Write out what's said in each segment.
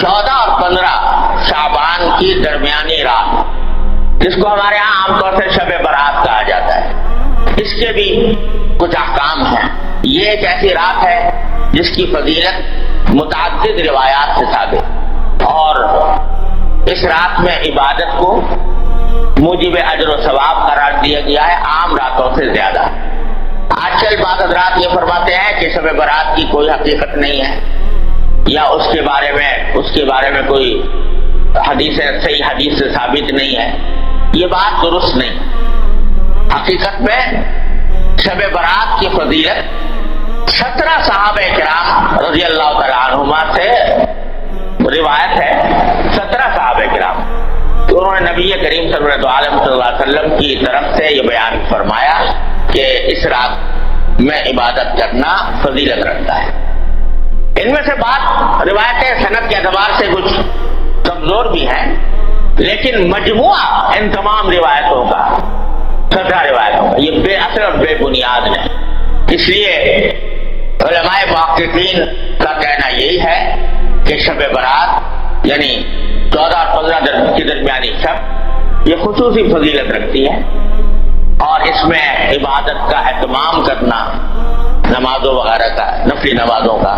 14 اور 15 شعبان کی درمیانی رات، جس کو ہمارے ہاں عام طور سے شب برات کہا جاتا ہے، اس کے بھی کچھ احکام ہیں۔ یہ ایک ایسی رات ہے جس کی فضیلت متعدد روایات سے ثابت، اور اس رات میں عبادت کو موجب اجر و ثواب قرار دیا گیا ہے عام راتوں سے زیادہ۔ آج کل بعض حضرات یہ فرماتے ہیں کہ شب برات کی کوئی حقیقت نہیں ہے، یا اس کے بارے میں کوئی صحیح حدیث سے ثابت نہیں ہے۔ یہ بات درست نہیں۔ حقیقت میں شب برات کی فضیلت 17 صحابہ کرام رضی اللہ تعالی عنہما سے روایت ہے۔ 17 صحابہ کرام تو انہوں نے نبی کریم صلی اللہ علیہ وسلم کی طرف سے یہ بیان فرمایا کہ اس رات میں عبادت کرنا فضیلت رکھتا ہے۔ ان میں سے بات روایتیں صنعت کے اعتبار سے کچھ کمزور بھی ہیں، لیکن مجموعہ ان تمام روایتوں کا 17 روایتوں کا یہ بے اثر اور بے بنیاد ہے۔ اس لیے علماء محققین کا کہنا یہی ہے کہ شب برات یعنی 14 اور 15 کی درمیانی شب یہ خصوصی فضیلت رکھتی ہے، اور اس میں عبادت کا اہتمام کرنا، نمازوں وغیرہ کا، نفلی نمازوں کا،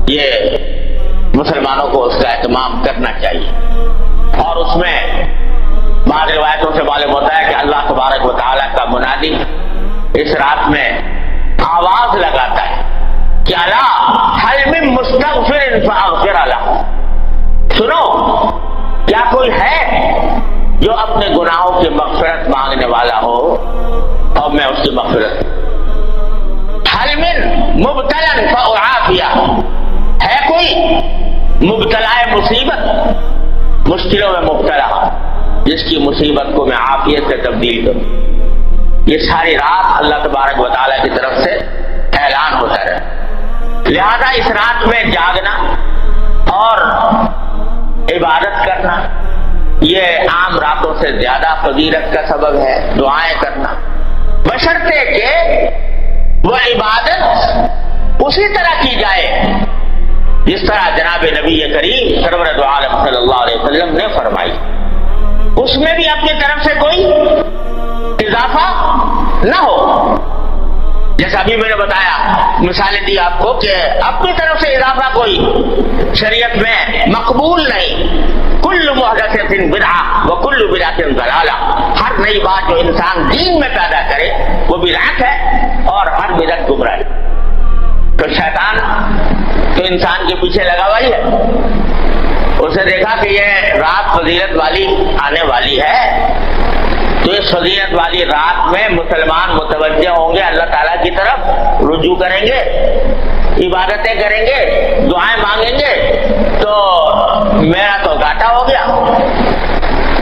یہ مسلمانوں کو اس کا اہتمام کرنا چاہیے۔ اور اس میں بعض روایتوں سے معلوم ہوتا ہے کہ اللہ تبارک و تعالیٰ کا منادی اس رات میں آواز لگاتا ہے کہ الا هل من مستغفر فاغفر له، سنو کیا کوئی ہے جو اپنے گناہوں کی مغفرت مانگنے والا ہو اور میں اس کی مغفرت۔ هل من مبتلا فاعافیہ، ہے کوئی مبتلا مصیبت، مشکلوں میں مبتلا جس کی مصیبت کو میں عافیت سے تبدیل کروں۔ یہ ساری رات اللہ تبارک و تعالیٰ کی طرف سے اعلان ہوتا رہے۔ لہذا اس رات میں جاگنا اور عبادت کرنا یہ عام راتوں سے زیادہ فضیلت کا سبب ہے۔ دعائیں کرنا بشرطے کہ وہ عبادت اسی طرح کی جائے جس طرح جناب نبی کریم سرور دو عالم صلی اللہ علیہ وسلم نے فرمائی، اس میں بھی اپنی طرف سے کوئی اضافہ نہ ہو۔ جیسا ابھی میں نے بتایا، مثالیں دی آپ کو کہ اپنی طرف سے اضافہ کوئی شریعت میں مقبول نہیں۔ کل محدثۃ بدعہ وکل بدعۃ ضلالہ، ہر نئی بات جو انسان دین میں پیدا کرے وہ بدعت ہے، اور ہر بدعت گمراہی۔ تو شیطان تو انسان کے پیچھے لگا ہوا ہی ہے، اسے دیکھا کہ یہ رات فضیلت والی آنے والی ہے، تو اس فضیلت والی رات میں مسلمان متوجہ ہوں گے، اللہ تعالیٰ کی طرف رجوع کریں گے، عبادتیں کریں گے، دعائیں مانگیں گے، تو میرا تو گھاٹا ہو گیا۔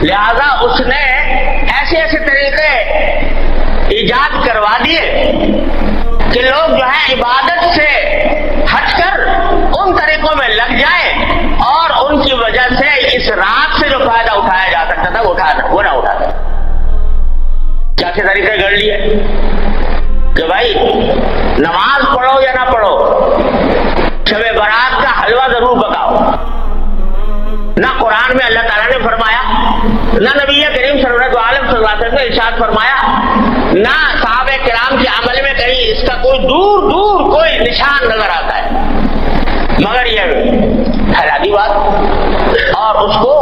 لہذا اس نے ایسے طریقے ایجاد کروا دیے کہ لوگ جو ہے عبادت سے ہٹ کر ان طریقوں میں لگ جائیں، اور ان کی وجہ سے اس رات سے جو فائدہ اٹھایا جا سکتا تھا وہ نہ اٹھاتا۔ کیا کے طریقے گڑھ لیے کہ بھائی نماز پڑھو یا نہ پڑھو، شب برات کا حلوہ ضرور پکاؤ۔ نہ قرآن میں اللہ تعالیٰ نے فرمایا، نہ نبی کریم صلی اللہ علیہ وسلم نے ارشاد فرمایا، نہ صحابہ کرام کے عمل میں کہیں اس کا کوئی دور دور کوئی نشان نظر آتا ہے، مگر یہ حیرانی بات، اور اس کو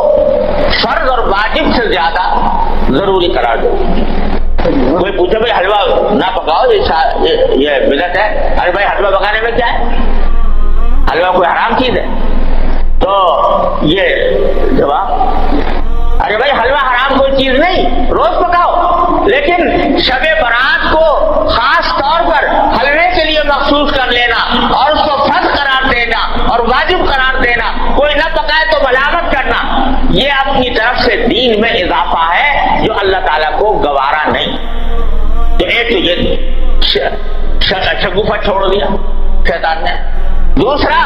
فرض اور واجب سے زیادہ ضروری قرار دو۔ کوئی پوچھے بھائی حلوہ نہ پکاؤ، یہ بدعت ہے، ارے بھائی حلوہ پکانے میں کیا ہے؟ حلوہ کوئی حرام چیز ہے؟ تو یہ جواب، ارے بھائی حلوہ حرام کوئی چیز نہیں، روز پکاؤ، لیکن شب برات کو خاص طور پر حلوے کے لیے مخصوص کر لینا اور اس کو فرض قرار دینا اور واجب قرار دینا، کوئی نہ پکائے تو ملامت کرنا، یہ اپنی طرف سے دین میں اضافہ ہے جو اللہ تعالیٰ کو گوارا نہیں۔ تو ایک تو یہ شگوفہ چھوڑ دیا شیطان نے۔ دوسرا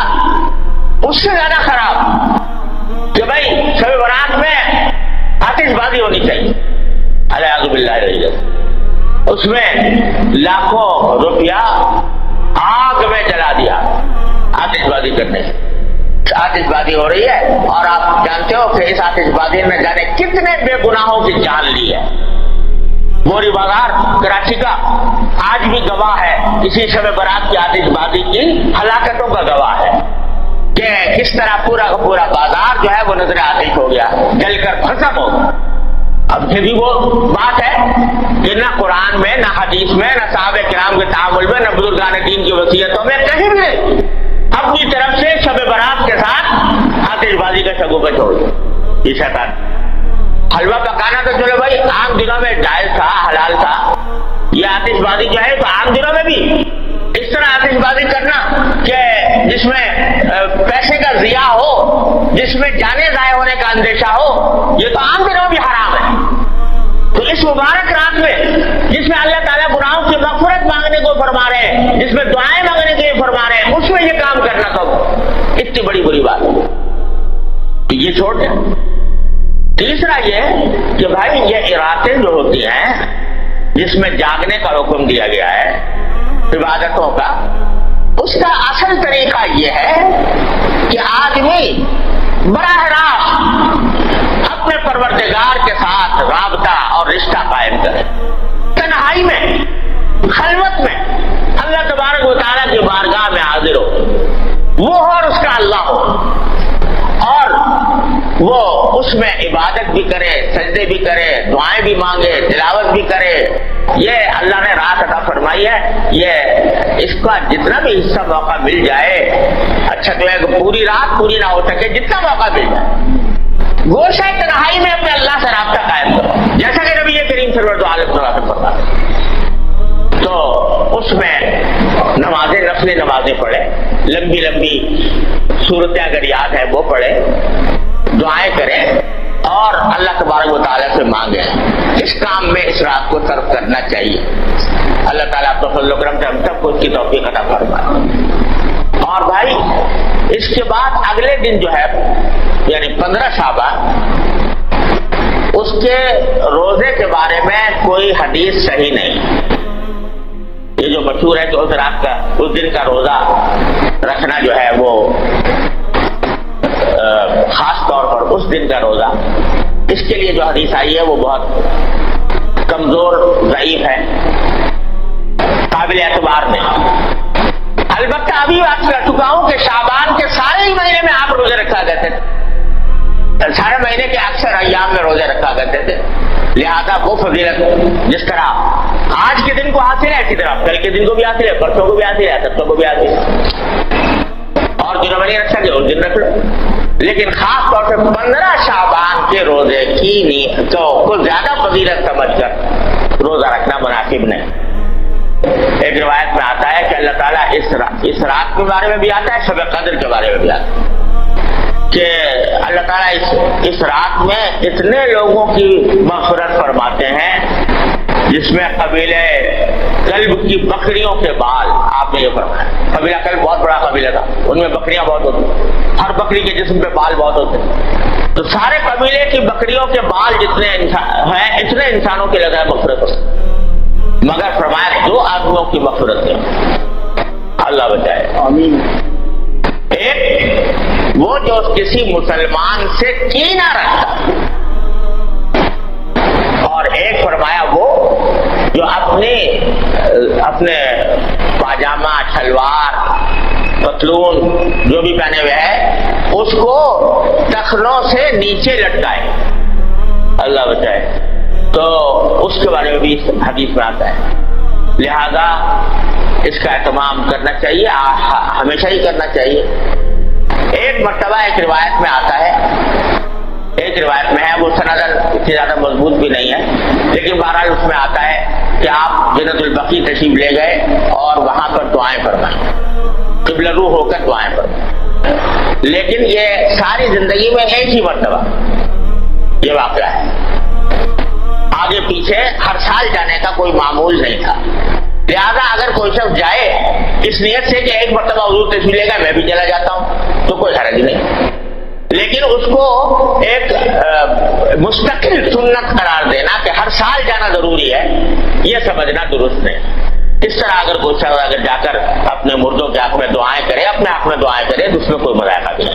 اس سے زیادہ خراب کہ بھائی شب برات میں آتش بازی ہونی چاہیے، اعوذ باللہ، اس میں لاکھوں روپیہ آگ میں جلا دیا آتش بازی کرنے سے۔ آتش بازی ہو رہی ہے، اور آپ جانتے ہو کہ اس آتش بازی میں جانے کتنے بے گناہوں کی جان لی ہے۔ موری بازار کراچی کا آج بھی گواہ ہے، اسی شب برات کی آتش بازی کی ہلاکتوں کا گواہ ہے کہ کس طرح پورا کا پورا بازار جو ہے وہ نظر آتش ہو گیا، جل کر بھسم ہو گیا۔ اب یہ بھی وہ بات ہے کہ نہ قرآن میں، نہ حدیث میں، نہ صحابہ کرام کے تعامل میں، نہ بزرگان دین کی وصیتوں میں کہیں بھی اپنی طرف سے شب برات کے ساتھ آتش بازی کا شگوفہ چھوڑ دو۔ یہ شیطان حلوہ پکانا تو چلو بھائی عام دنوں میں جائز تھا، حلال تھا، یہ آتش بازی جو ہے تو عام دنوں میں بھی اس طرح آتش بازی کرنا کہ جس میں پیسے کا ضیاع ہو، جس میں جانے ضائع ہونے کا اندیشہ ہو، یہ تو عام دنوں میں بھی حرام ہے۔ تو اس مبارک رات میں جس میں اللہ تعالیٰ گناہوں کی مغفرت مانگنے کو فرما رہے ہیں، جس میں دعائیں مانگنے کے لیے فرما رہے ہیں، اس میں یہ کام کرنا تو اتنی بڑی بری بات ہے، یہ چھوڑ دیں۔ تیسرا یہ کہ بھائی یہ راتیں جو ہوتی ہیں جس میں جاگنے کا حکم دیا گیا ہے عبادتوں کا، اس کا اصل طریقہ یہ ہے کہ آدمی براہ راست اپنے پروردگار کے ساتھ رابطہ اور رشتہ قائم کرے، تنہائی میں، خلوت میں اللہ تبارک و تعالیٰ کی بارگاہ میں حاضر ہو، وہ اور اس کا اللہ ہو، اور وہ اس میں عبادت بھی کرے، سجدے بھی کرے، دعائیں بھی مانگے، تلاوت بھی کرے۔ یہ اللہ نے رات عطا فرمائی ہے، یہ اس کا جتنا بھی حصہ موقع مل جائے، اچھا تو ہے کہ پوری رات پوری نہ ہو سکے، جتنا موقع مل جائے گوشہ تنہائی میں اپنے اللہ سے رابطہ قائم کرو، جیسا کہ نبی کریم صلی اللہ علیہ وسلم فرماتے۔ تو اس میں نمازیں، نفلی نمازیں پڑھے، لمبی لمبی صورتیں اگر یاد ہے وہ پڑھے، دعائیں کریں اور اللہ تبارک و تعالیٰ سے مانگیں۔ اس کام میں اس رات کو صرف کرنا چاہیے۔ اللہ تعالیٰ آپ کو فضل و کرم سے ہم سب کو اس کی توفیق عطا فرمائے۔ اور بھائی اس کے بعد اگلے دن جو ہے یعنی 15 شعبان، اس کے روزے کے بارے میں کوئی حدیث صحیح نہیں۔ یہ جو مشہور ہے کہ اس رات کا، اس دن کا روزہ رکھنا جو ہے وہ خاص طور پر اس دن کا روزہ، اس کے لیے جو حدیث آئی ہے وہ بہت کمزور، ضعیف ہے، قابل اعتبار نہیں۔ البتہ ابھی بات کر چکا ہوں کہ شعبان کے سارے ہی مہینے میں آپ روزے رکھا کرتے تھے، سارے مہینے کے اکثر ایام میں روزے رکھا کرتے تھے، لہذا وہ فضیلت جس طرح آج کے دن کو حاصل ہے اسی طرح کل کے دن کو بھی حاصل ہے، پرسوں کو بھی حاصل ہے، تب کو بھی حاصل ہے، اور جنہوں میں نہیں رکھ سکے اس دن رکھ لو۔ لیکن خاص طور سے 15 شعبان کے روزے کی نیت کو زیادہ فضیلت سمجھ کر روزہ رکھنا مناسب نہیں۔ ایک روایت میں آتا ہے کہ اللہ تعالیٰ اس رات کے بارے میں بھی آتا ہے، شب قدر کے بارے میں بھی آتا ہے کہ اللہ تعالیٰ اس رات میں اتنے لوگوں کی مغفرت فرماتے ہیں جس میں قبیلہ کلب کی بکریوں کے بال، آپ نے یہ فرمایا، قبیلہ کلب بہت بڑا قبیلہ تھا، ان میں بکریاں بہت ہوتی، ہر بکری کے جسم پہ بال بہت ہوتے، تو سارے قبیلے کی بکریوں کے بال جتنے ہیں اتنے انسانوں کے لگا مغفرت ہوتی، مگر فرمایا 2 آدمیوں کی مغفرت ہے، اللہ بچائے آمین۔ ایک وہ جو کسی مسلمان سے کینہ رکھتا، اور ایک فرمایا وہ جو اپنے پاجامہ، شلوار، پتلون جو بھی پہنے ہوئے ہے اس کو ٹخنوں سے نیچے لٹکائے، اللہ بچائے، تو اس کے بارے میں بھی حدیث میں آتا ہے۔ لہذا اس کا اہتمام کرنا چاہیے، ہمیشہ ہی کرنا چاہیے۔ ایک مرتبہ ایک روایت میں آتا ہے، ایک روایت میں ہے، وہ سندن اتنی زیادہ مضبوط بھی نہیں ہے، لیکن بہرحال اس میں آتا ہے کہ آپ جنت البقیع تشریف لے گئے اور وہاں پر دعائیں فرمائیں، قبلہ رو ہو کر دعائیں فرمائیں، لیکن یہ ساری زندگی میں ایک ہی مرتبہ یہ واقعہ ہے، آگے پیچھے ہر سال جانے کا کوئی معمول نہیں تھا۔ لہذا اگر کوئی شخص جائے اس نیت سے کہ ایک مرتبہ حضور تشریف لے گا میں بھی چلا جاتا ہوں تو کوئی حرج نہیں، لیکن اس کو ایک مستقل سنت قرار دینا کہ ہر سال جانا ضروری ہے، یہ سمجھنا درست نہیں۔ اس طرح اگر کوئی شخص اگر جا کر اپنے مردوں کے حق میں دعائیں کرے، اپنے حق میں دعائیں کرے تو اس میں کوئی مذائقہ بھی نہیں۔